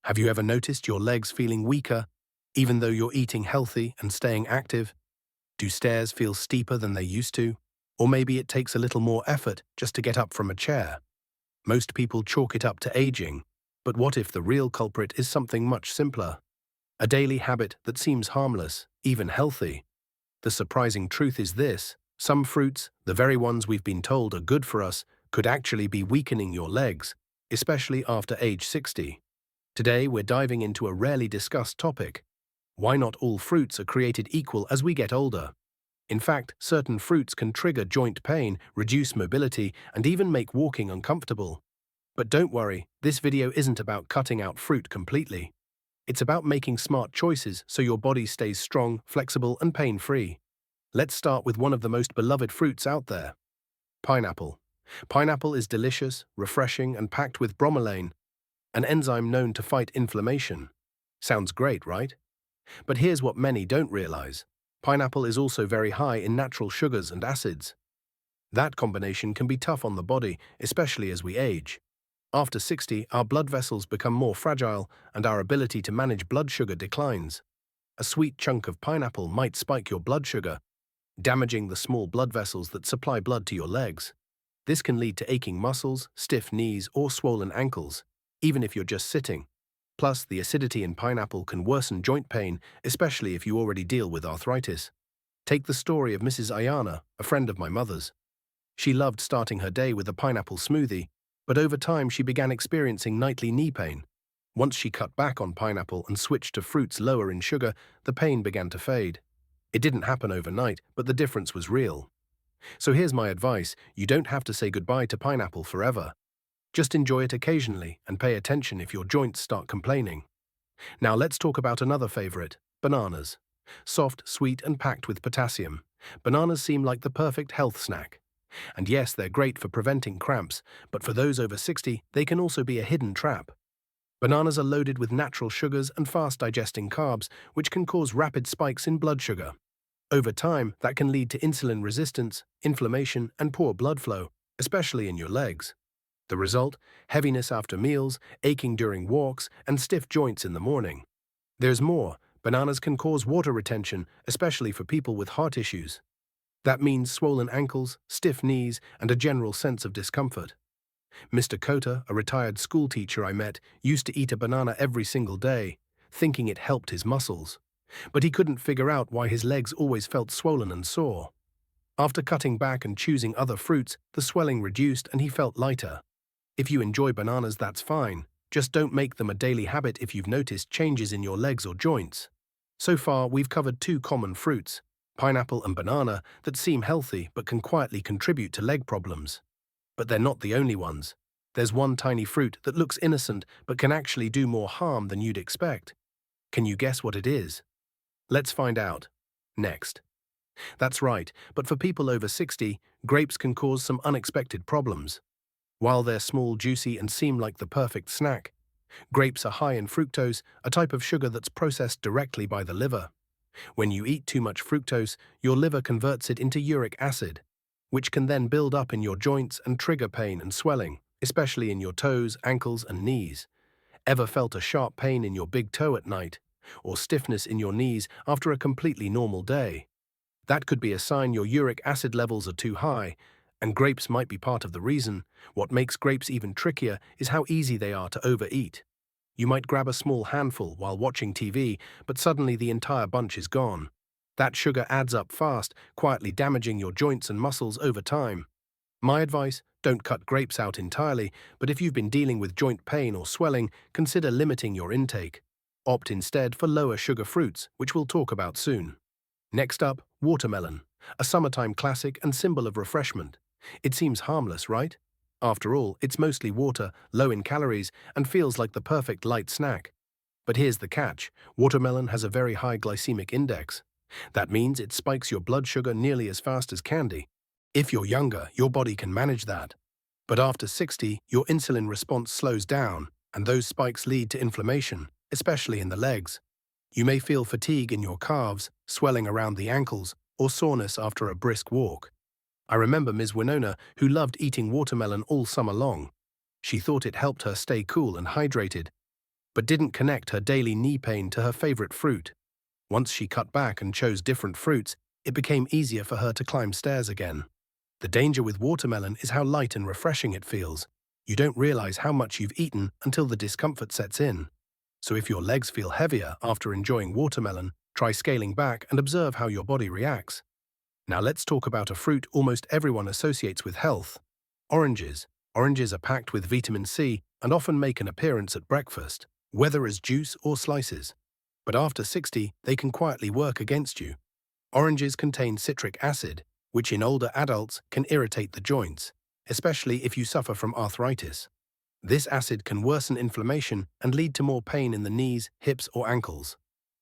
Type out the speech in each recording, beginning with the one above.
Have you ever noticed your legs feeling weaker, even though you're eating healthy and staying active? Do stairs feel steeper than they used to? Or maybe it takes a little more effort just to get up from a chair. Most people chalk it up to aging, but what if the real culprit is something much simpler? A daily habit that seems harmless, even healthy. The surprising truth is this: some fruits, the very ones we've been told are good for us, could actually be weakening your legs, especially after age 60. Today we're diving into a rarely discussed topic: why not all fruits are created equal as we get older. In fact, certain fruits can trigger joint pain, reduce mobility, and even make walking uncomfortable. But don't worry, this video isn't about cutting out fruit completely. It's about making smart choices so your body stays strong, flexible, and pain-free. Let's start with one of the most beloved fruits out there: pineapple. Pineapple is delicious, refreshing, and packed with bromelain, an enzyme known to fight inflammation. Sounds great, right? But here's what many don't realize. Pineapple is also very high in natural sugars and acids. That combination can be tough on the body, especially as we age. After 60, our blood vessels become more fragile and our ability to manage blood sugar declines. A sweet chunk of pineapple might spike your blood sugar, damaging the small blood vessels that supply blood to your legs. This can lead to aching muscles, stiff knees, or swollen ankles, even if you're just sitting. Plus, the acidity in pineapple can worsen joint pain, especially if you already deal with arthritis. Take the story of Mrs. Ayana, a friend of my mother's. She loved starting her day with a pineapple smoothie, but over time she began experiencing nightly knee pain. Once she cut back on pineapple and switched to fruits lower in sugar, the pain began to fade. It didn't happen overnight, but the difference was real. So here's my advice: you don't have to say goodbye to pineapple forever. Just enjoy it occasionally and pay attention if your joints start complaining. Now let's talk about another favorite: bananas. Soft, sweet, and packed with potassium, bananas seem like the perfect health snack. And yes, they're great for preventing cramps, but for those over 60, they can also be a hidden trap. Bananas are loaded with natural sugars and fast-digesting carbs, which can cause rapid spikes in blood sugar. Over time, that can lead to insulin resistance, inflammation, and poor blood flow, especially in your legs. The result: heaviness after meals, aching during walks, and stiff joints in the morning. There's more: bananas can cause water retention, especially for people with heart issues. That means swollen ankles, stiff knees, and a general sense of discomfort. Mr. Kota, a retired school teacher I met, used to eat a banana every single day, thinking it helped his muscles. But he couldn't figure out why his legs always felt swollen and sore. After cutting back and choosing other fruits, the swelling reduced and he felt lighter. If you enjoy bananas, that's fine. Just don't make them a daily habit if you've noticed changes in your legs or joints. So far, we've covered two common fruits, pineapple and banana, that seem healthy but can quietly contribute to leg problems. But they're not the only ones. There's one tiny fruit that looks innocent but can actually do more harm than you'd expect. Can you guess what it is? Let's find out. Next. That's right, but for people over 60, grapes can cause some unexpected problems. While they're small, juicy, and seem like the perfect snack, grapes are high in fructose, a type of sugar that's processed directly by the liver. When you eat too much fructose, your liver converts it into uric acid, which can then build up in your joints and trigger pain and swelling, especially in your toes, ankles, and knees. Ever felt a sharp pain in your big toe at night, or stiffness in your knees after a completely normal day? That could be a sign your uric acid levels are too high, and grapes might be part of the reason. What makes grapes even trickier is how easy they are to overeat. You might grab a small handful while watching TV, but suddenly the entire bunch is gone. That sugar adds up fast, quietly damaging your joints and muscles over time. My advice: don't cut grapes out entirely, but if you've been dealing with joint pain or swelling, consider limiting your intake. Opt instead for lower sugar fruits, which we'll talk about soon. Next up, watermelon, a summertime classic and symbol of refreshment. It seems harmless, right? After all, it's mostly water, low in calories, and feels like the perfect light snack. But here's the catch: watermelon has a very high glycemic index. That means it spikes your blood sugar nearly as fast as candy. If you're younger, your body can manage that. But after 60, your insulin response slows down, and those spikes lead to inflammation, especially in the legs. You may feel fatigue in your calves, swelling around the ankles, or soreness after a brisk walk. I remember Ms. Winona, who loved eating watermelon all summer long. She thought it helped her stay cool and hydrated. but didn't connect her daily knee pain to her favorite fruit. Once she cut back and chose different fruits, it became easier for her to climb stairs again. The danger with watermelon is how light and refreshing it feels. You don't realize how much you've eaten until the discomfort sets in. So if your legs feel heavier after enjoying watermelon, try scaling back and observe how your body reacts. Now let's talk about a fruit almost everyone associates with health: oranges. Oranges are packed with vitamin C and often make an appearance at breakfast, whether as juice or slices. But after 60, they can quietly work against you. Oranges contain citric acid, which in older adults can irritate the joints, especially if you suffer from arthritis. This acid can worsen inflammation and lead to more pain in the knees, hips, or ankles.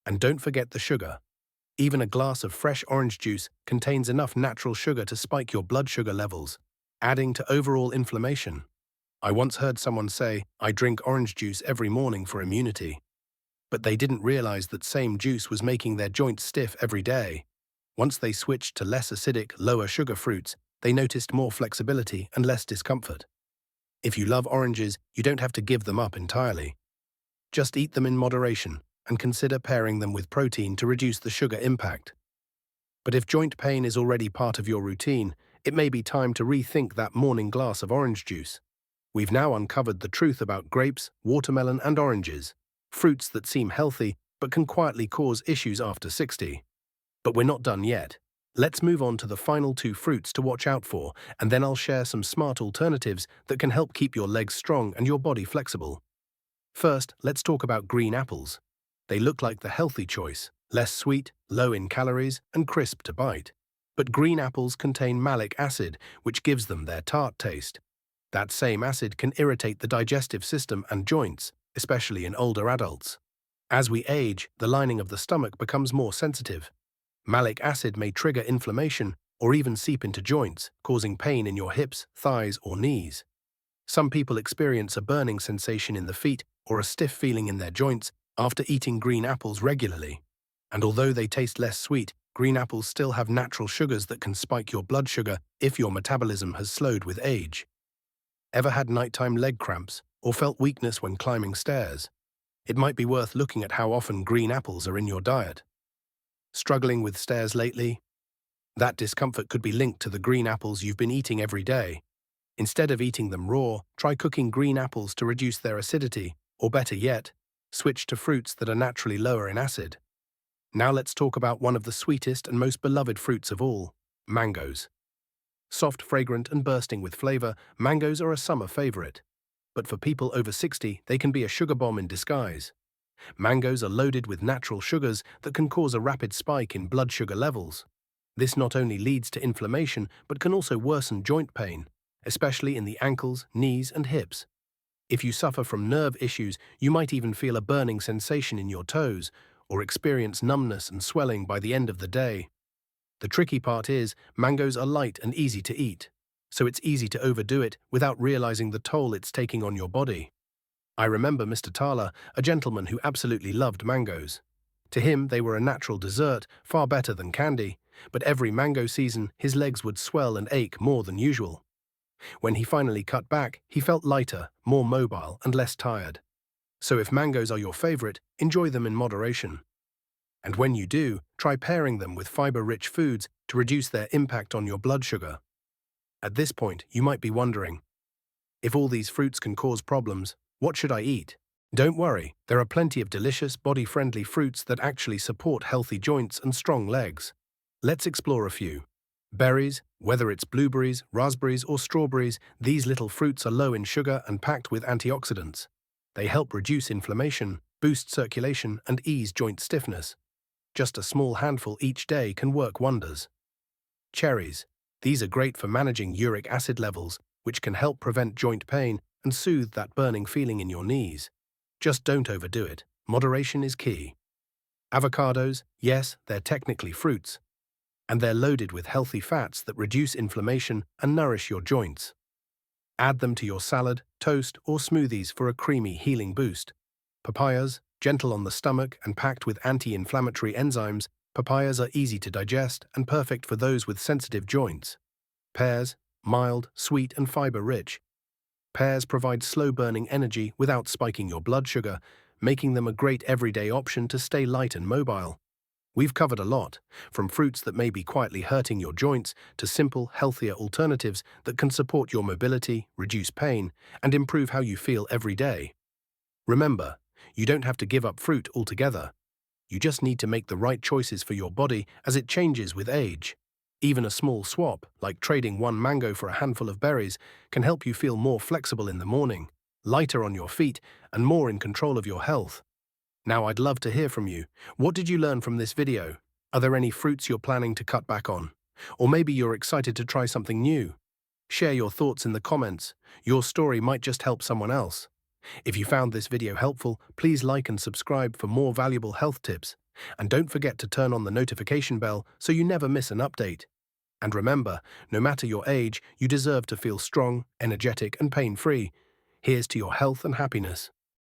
And don't forget the sugar. Even a glass of fresh orange juice contains enough natural sugar to spike your blood sugar levels, adding to overall inflammation. I once heard someone say, "I drink orange juice every morning for immunity." But they didn't realize that same juice was making their joints stiff every day. Once they switched to less acidic, lower sugar fruits, they noticed more flexibility and less discomfort. If you love oranges, you don't have to give them up entirely. Just eat them in moderation and consider pairing them with protein to reduce the sugar impact. But if joint pain is already part of your routine, it may be time to rethink that morning glass of orange juice. We've now uncovered the truth about grapes, watermelon, and oranges, fruits that seem healthy but can quietly cause issues after 60. But we're not done yet. Let's move on to the final two fruits to watch out for, and then I'll share some smart alternatives that can help keep your legs strong and your body flexible. First, let's talk about green apples. They look like the healthy choice, less sweet, low in calories, and crisp to bite. But green apples contain malic acid, which gives them their tart taste. That same acid can irritate the digestive system and joints, especially in older adults. As we age, the lining of the stomach becomes more sensitive. Malic acid may trigger inflammation or even seep into joints, causing pain in your hips, thighs, or knees. Some people experience a burning sensation in the feet or a stiff feeling in their joints after eating green apples regularly. And although they taste less sweet, green apples still have natural sugars that can spike your blood sugar if your metabolism has slowed with age. Ever had nighttime leg cramps or felt weakness when climbing stairs? It might be worth looking at how often green apples are in your diet. Struggling with stairs lately? That discomfort could be linked to the green apples you've been eating every day. Instead of eating them raw, try cooking green apples to reduce their acidity, or better yet, switch to fruits that are naturally lower in acid. Now let's talk about one of the sweetest and most beloved fruits of all: mangoes. Soft, fragrant, and bursting with flavor, mangoes are a summer favorite. But for people over 60, they can be a sugar bomb in disguise. Mangoes are loaded with natural sugars that can cause a rapid spike in blood sugar levels. This not only leads to inflammation, but can also worsen joint pain, especially in the ankles, knees, and hips. If you suffer from nerve issues, you might even feel a burning sensation in your toes, or experience numbness and swelling by the end of the day. The tricky part is, mangoes are light and easy to eat, so it's easy to overdo it without realizing the toll it's taking on your body. I remember Mr. Tala, a gentleman who absolutely loved mangoes. To him, they were a natural dessert, far better than candy, but every mango season, his legs would swell and ache more than usual. When he finally cut back, he felt lighter, more mobile, and less tired. So if mangoes are your favorite, enjoy them in moderation. And when you do, try pairing them with fiber-rich foods to reduce their impact on your blood sugar. At this point, you might be wondering, if all these fruits can cause problems, what should I eat? Don't worry, there are plenty of delicious, body-friendly fruits that actually support healthy joints and strong legs. Let's explore a few. Berries, whether it's blueberries, raspberries, or strawberries, these little fruits are low in sugar and packed with antioxidants. They help reduce inflammation, boost circulation, and ease joint stiffness. Just a small handful each day can work wonders. Cherries. These are great for managing uric acid levels, which can help prevent joint pain and soothe that burning feeling in your knees. Just don't overdo it. Moderation is key. Avocados, yes, they're technically fruits, and they're loaded with healthy fats that reduce inflammation and nourish your joints. Add them to your salad, toast, or smoothies for a creamy, healing boost. Papayas, gentle on the stomach and packed with anti-inflammatory enzymes, papayas are easy to digest and perfect for those with sensitive joints. Pears, mild, sweet, and fiber-rich. Pears provide slow-burning energy without spiking your blood sugar, making them a great everyday option to stay light and mobile. We've covered a lot, from fruits that may be quietly hurting your joints to simple, healthier alternatives that can support your mobility, reduce pain, and improve how you feel every day. Remember, you don't have to give up fruit altogether. You just need to make the right choices for your body as it changes with age. Even a small swap, like trading one mango for a handful of berries, can help you feel more flexible in the morning, lighter on your feet, and more in control of your health. Now I'd love to hear from you. What did you learn from this video? Are there any fruits you're planning to cut back on? Or maybe you're excited to try something new? Share your thoughts in the comments. Your story might just help someone else. If you found this video helpful, please like and subscribe for more valuable health tips. And don't forget to turn on the notification bell so you never miss an update. And remember, no matter your age, you deserve to feel strong, energetic, and pain-free. Here's to your health and happiness.